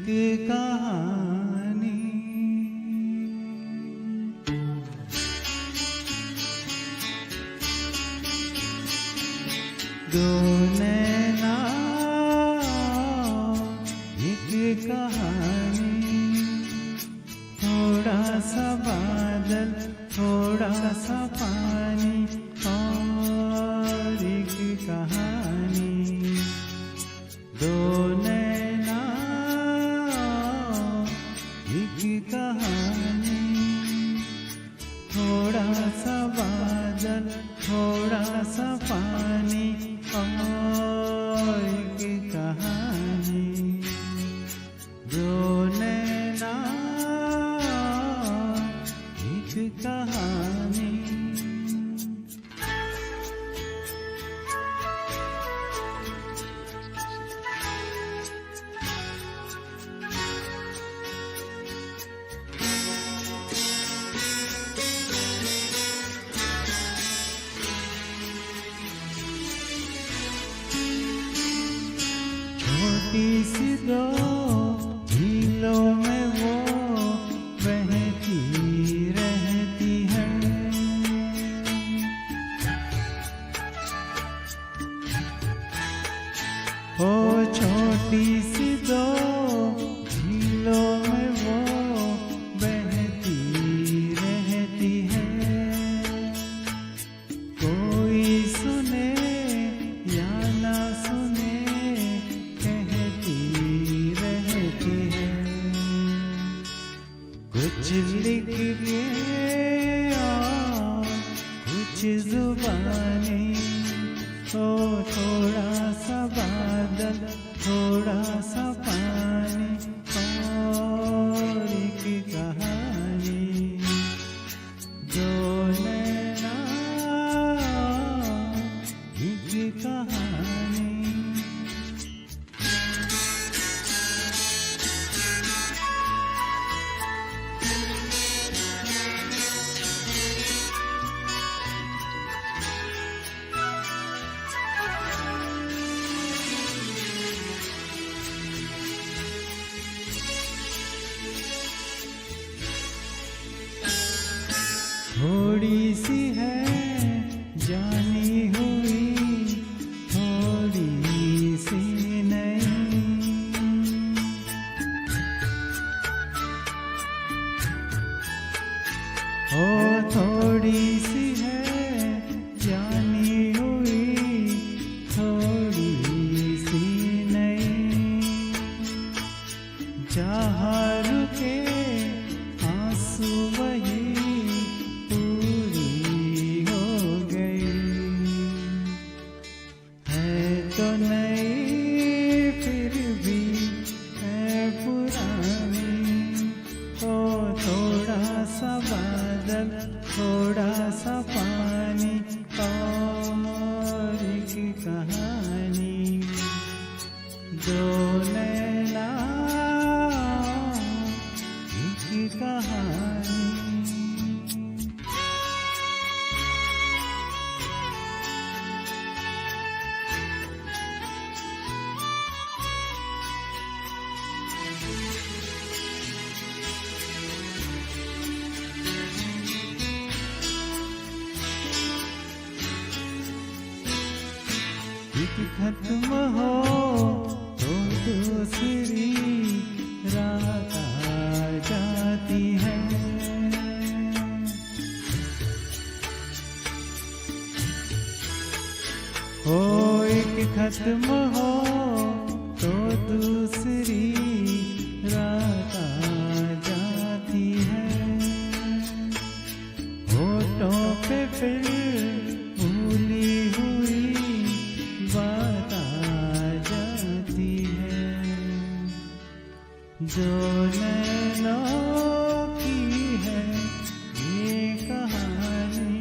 एक कहानी। दो नैना एक कहानी, थोड़ा सा बादल थोड़ा सा पानी और एक कहानी। दो नैना एक कहानी, थोड़ा सा बादल थोड़ा सा पानी और एक कहानी। दो नैना एक कहानी। छोटी सी दो झीलों में वो बहती रहती है। ओ छोटी सी दो झीलों में वो बहती रहती है। कोई सुने या ना सुने कुछ लिख के और कुछ जुबानी। ओ थोड़ा सा बादल थोड़ा सा पानी और एक कहानी। दो नैना एक कहानी। थोड़ी सी है जानी हुई थोड़ी सी नहीं। ओ थोड़ी सी है जानी हुई थोड़ी सी नहीं। जहाँ रुके आंसू वही तो नहीं फिर भी है पुरानी। ओ थोड़ा सा बादल थोड़ा सा पानी और एक कहानी। दो नैना एक कहानी। एक खत्म हो तो दूसरी रात आ जाती है। ओ एक खत्म हो तो दूसरी रात आ जाती है। होठों पे फिर भूली हुई बात आ जाती है। जो नैनों की है ये कहानी।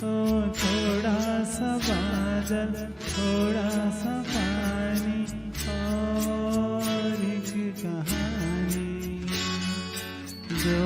तो थोड़ा सा बादल थोड़ा सा पानी और एक कहानी। जो